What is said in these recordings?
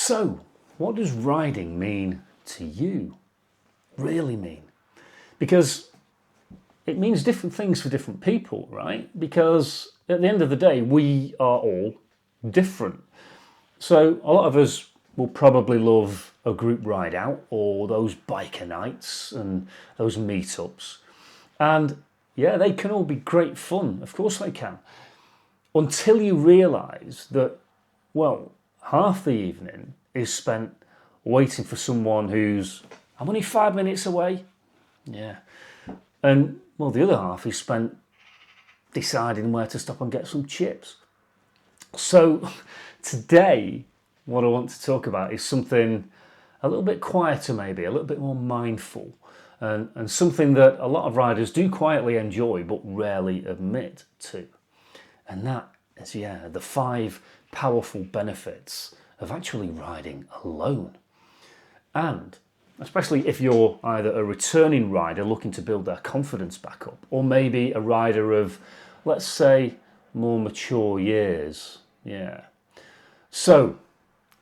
So, what does riding mean to you? Really mean? Because it means different things for different people, right? Because at the end of the day, we are all different. So a lot of us will probably love a group ride out or those biker nights and those meetups. And yeah, they can all be great fun. Of course they can. Until you realise that, well, half the evening is spent waiting for someone who's, I'm only 5 minutes away. Yeah. And, well, the other half is spent deciding where to stop and get some chips. So today, what I want to talk about is something a little bit quieter, maybe, a little bit more mindful, and something that a lot of riders do quietly enjoy but rarely admit to. And that is, the 5 powerful benefits of actually riding alone. And especially if you're either a returning rider looking to build their confidence back up, or maybe a rider of, let's say, more mature years. Yeah. So,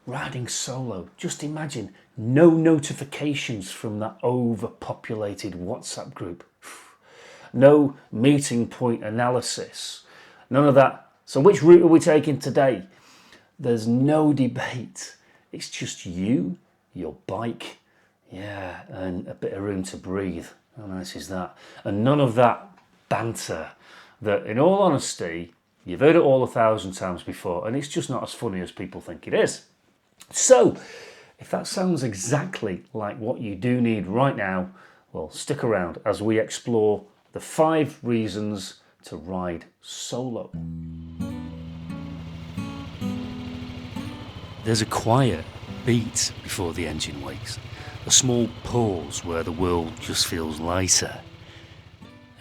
riding solo, just imagine no notifications from that overpopulated WhatsApp group. No meeting point analysis. None of that. So which route are we taking today? There's no debate. It's just you, your bike, and a bit of room to breathe. How nice is that? And none of that banter that, in all honesty, you've heard it all 1,000 times before, and it's just not as funny as people think it is. So, if that sounds exactly like what you do need right now, well, stick around as we explore the 5 reasons to ride solo. There's a quiet beat before the engine wakes, a small pause where the world just feels lighter.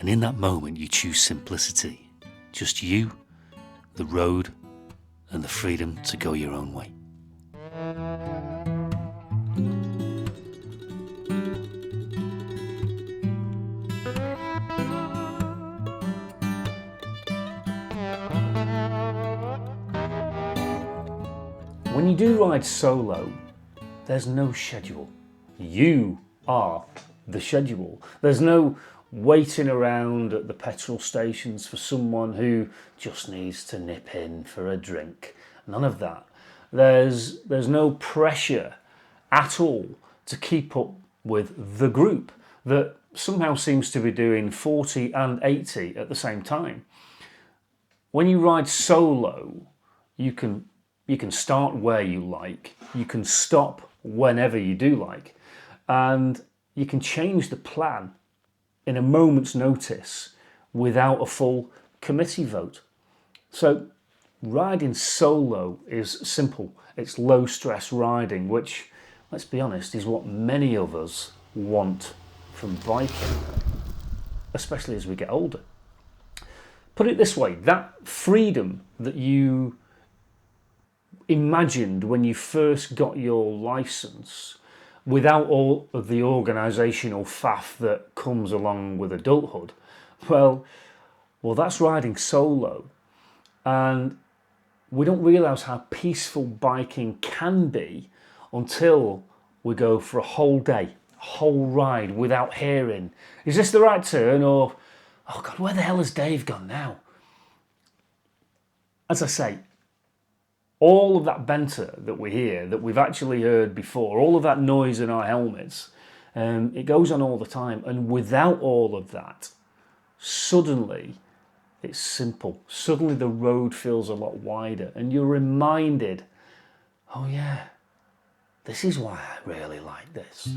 And in that moment you choose simplicity, just you, the road, and the freedom to go your own way. When you do ride solo, there's no schedule. You are the schedule. There's no waiting around at the petrol stations for someone who just needs to nip in for a drink. None of that. There's no pressure at all to keep up with the group that somehow seems to be doing 40 and 80 at the same time. When you ride solo, you can start where you like, you can stop whenever you do like, and you can change the plan in a moment's notice without a full committee vote. So riding solo is simple. It's low stress riding, which, let's be honest, is what many of us want from biking, especially as we get older. Put it this way, that freedom that you imagined when you first got your license, without all of the organisational faff that comes along with adulthood, well, that's riding solo. And we don't realise how peaceful biking can be until we go for a whole day, a whole ride without hearing, is this the right turn? Or, oh God, where the hell has Dave gone now? As I say, all of that banter that we hear, that we've actually heard before, all of that noise in our helmets, it goes on all the time. And without all of that, suddenly it's simple. Suddenly the road feels a lot wider and you're reminded, oh yeah, this is why I really like this.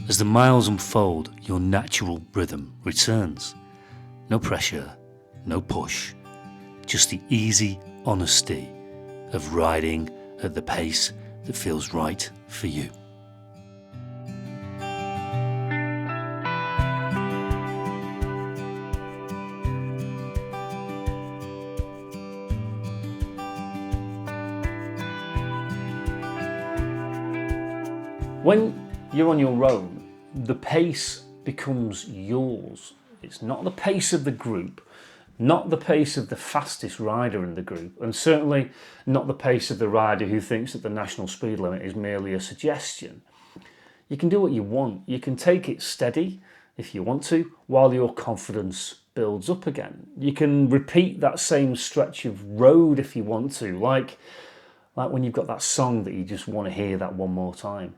As the miles unfold, your natural rhythm returns. No pressure, no push, just the easy honesty of riding at the pace that feels right for you. When you're on your own, the pace becomes yours. It's not the pace of the group, not the pace of the fastest rider in the group, and certainly not the pace of the rider who thinks that the national speed limit is merely a suggestion. You can do what you want. You can take it steady if you want to, while your confidence builds up again. You can repeat that same stretch of road if you want to, like when you've got that song that you just want to hear that one more time.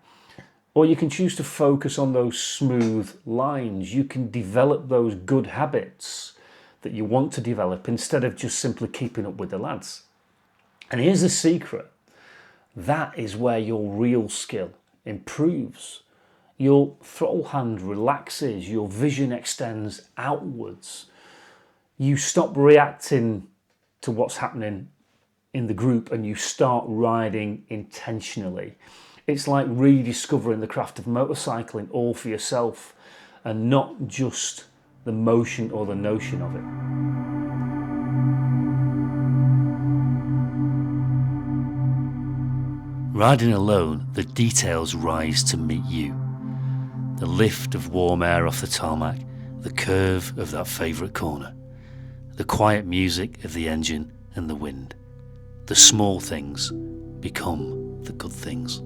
Or you can choose to focus on those smooth lines. You can develop those good habits that you want to develop instead of just simply keeping up with the lads. And here's the secret. That is where your real skill improves. Your throttle hand relaxes, your vision extends outwards. You stop reacting to what's happening in the group and you start riding intentionally. It's like rediscovering the craft of motorcycling all for yourself and not just the motion or the notion of it. Riding alone, the details rise to meet you. The lift of warm air off the tarmac, the curve of that favourite corner, the quiet music of the engine and the wind. The small things become the good things.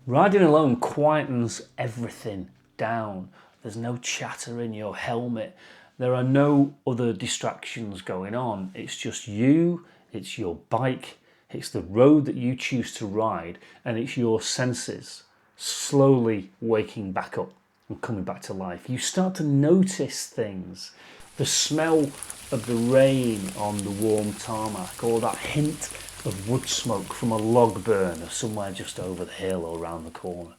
Riding alone quietens everything down. There's no chatter in your helmet. There are no other distractions going on. It's just you, it's your bike, it's the road that you choose to ride, and it's your senses slowly waking back up and coming back to life. You start to notice things. The smell of the rain on the warm tarmac, or that hint of wood smoke from a log burner somewhere just over the hill or around the corner.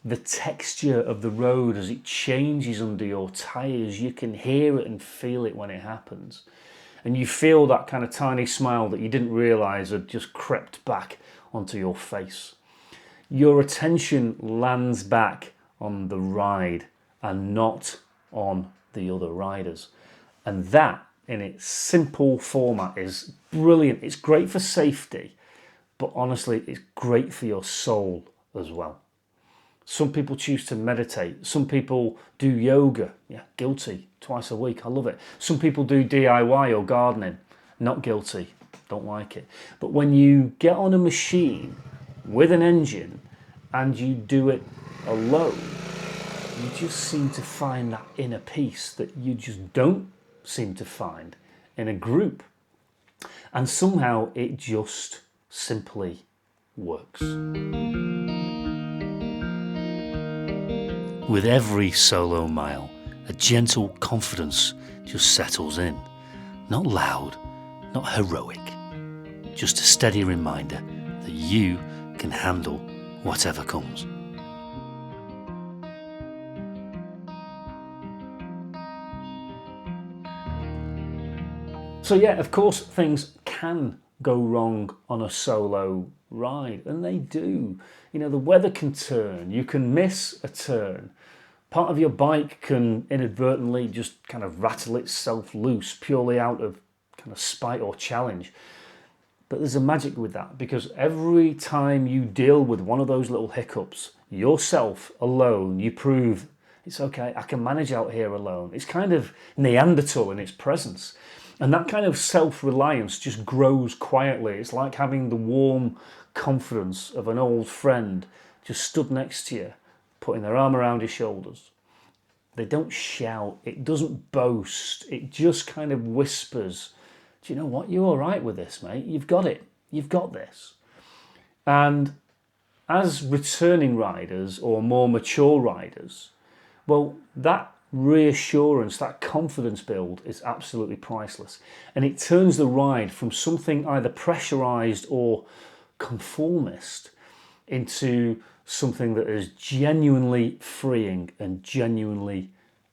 The texture of the road as it changes under your tyres, you can hear it and feel it when it happens. And you feel that kind of tiny smile that you didn't realise had just crept back onto your face. Your attention lands back on the ride and not on the other riders. And that, in its simple format, is brilliant. It's great for safety, but honestly, it's great for your soul as well. Some people choose to meditate. Some people do yoga. Yeah, guilty. Twice a week. I love it. Some people do DIY or gardening. Not guilty. Don't like it. But when you get on a machine with an engine and you do it alone, you just seem to find that inner peace that you just don't seem to find in a group. And somehow it just simply works. With every solo mile, a gentle confidence just settles in. Not loud, not heroic, just a steady reminder that you can handle whatever comes. So yeah, of course, things can go wrong on a solo ride, and they do. You know, the weather can turn, you can miss a turn. Part of your bike can inadvertently just kind of rattle itself loose purely out of kind of spite or challenge. But there's a magic with that, because every time you deal with one of those little hiccups yourself alone, you prove it's okay, I can manage out here alone. It's kind of Neanderthal in its presence. And that kind of self-reliance just grows quietly. It's like having the warm confidence of an old friend just stood next to you, putting their arm around your shoulders. They don't shout, it doesn't boast, it just kind of whispers, do you know what, you're all right with this, mate, you've got it, you've got this. And as returning riders or more mature riders, well, that reassurance, that confidence build is absolutely priceless. And it turns the ride from something either pressurized or conformist into something that is genuinely freeing and genuinely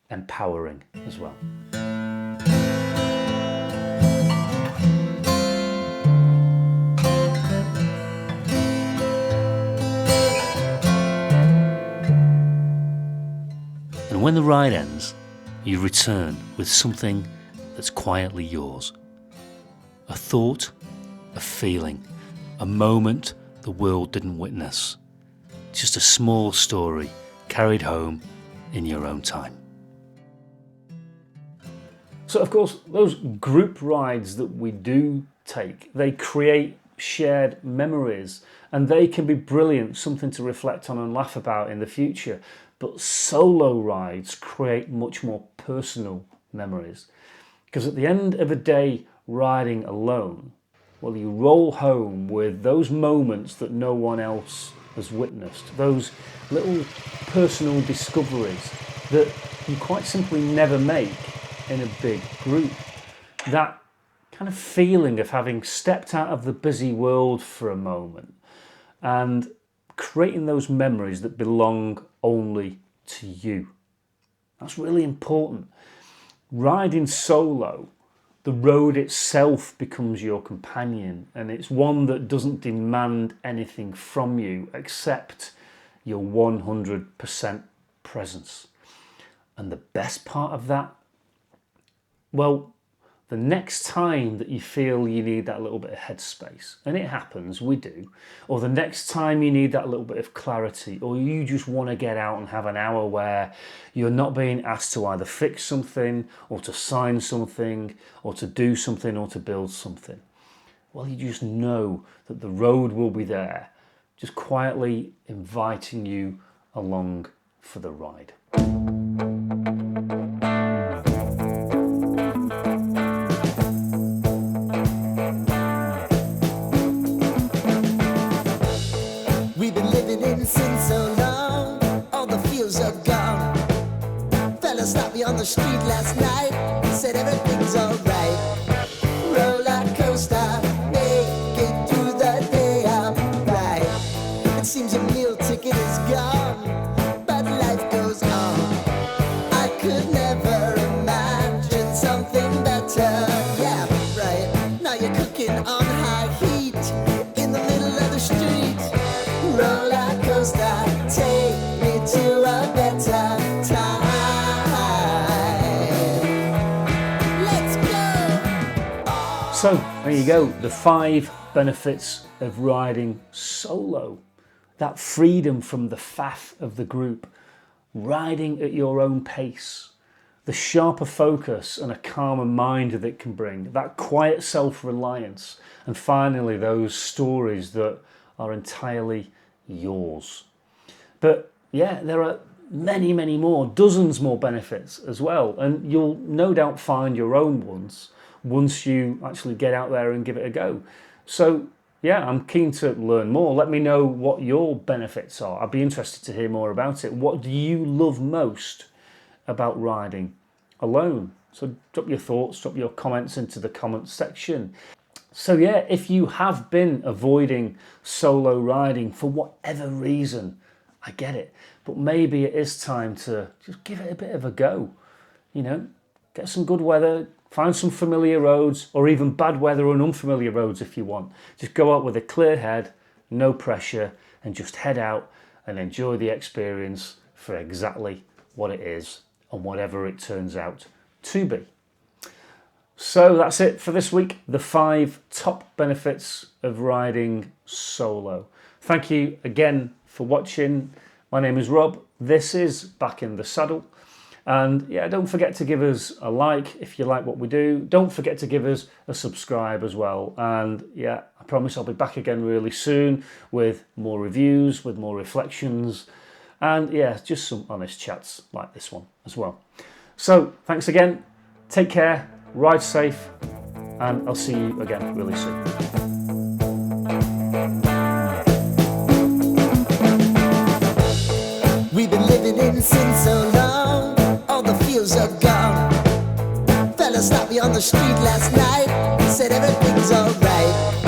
empowering as well. And when the ride ends, you return with something that's quietly yours. A thought, a feeling, a moment the world didn't witness. Just a small story carried home in your own time. So of course, those group rides that we do take, they create shared memories, and they can be brilliant, something to reflect on and laugh about in the future. But solo rides create much more personal memories, because at the end of a day riding alone, well, you roll home with those moments that no one else has witnessed, those little personal discoveries that you quite simply never make in a big group. That kind of feeling of having stepped out of the busy world for a moment and creating those memories that belong only to you. That's really important. Riding solo, the road itself becomes your companion, and it's one that doesn't demand anything from you except your 100% presence. And the best part of that, well, the next time that you feel you need that little bit of headspace, and it happens, we do, or the next time you need that little bit of clarity, or you just want to get out and have an hour where you're not being asked to either fix something, or to sign something, or to do something, or to build something, well, you just know that the road will be there, just quietly inviting you along for the ride. Stopped me on the street last night, said everything's alright. Roller coaster, make it through the day, I'm right. It seems your meal ticket is gone, but life goes on. I could never imagine something better. Yeah, right. Now you're cooking on high heat in the middle of the street. Roller coaster, take me to a better time. So there you go, the 5 benefits of riding solo. That freedom from the faff of the group, riding at your own pace, the sharper focus and a calmer mind that it can bring, that quiet self-reliance, and finally those stories that are entirely yours. But yeah, there are many, many more, dozens more benefits as well, and you'll no doubt find your own ones once you actually get out there and give it a go. So yeah, I'm keen to learn more. Let me know what your benefits are. I'd be interested to hear more about it. What do you love most about riding alone? So drop your thoughts, drop your comments into the comments section. So yeah, if you have been avoiding solo riding for whatever reason, I get it, but maybe it is time to just give it a bit of a go. You know, get some good weather, find some familiar roads, or even bad weather and unfamiliar roads if you want. Just go out with a clear head, no pressure, and just head out and enjoy the experience for exactly what it is and whatever it turns out to be. So that's it for this week, the 5 top benefits of riding solo. Thank you again for watching. My name is Rob. This is Back in the Saddle. And yeah, don't forget to give us a like if you like what we do. Don't forget to give us a subscribe as well. And yeah, I promise I'll be back again really soon with more reviews, with more reflections, and yeah, just some honest chats like this one as well. So thanks again, take care, ride safe, and I'll see you again really soon. We've been living in sin so long, all the feels are gone. Fella stopped me on the street last night, said everything's alright.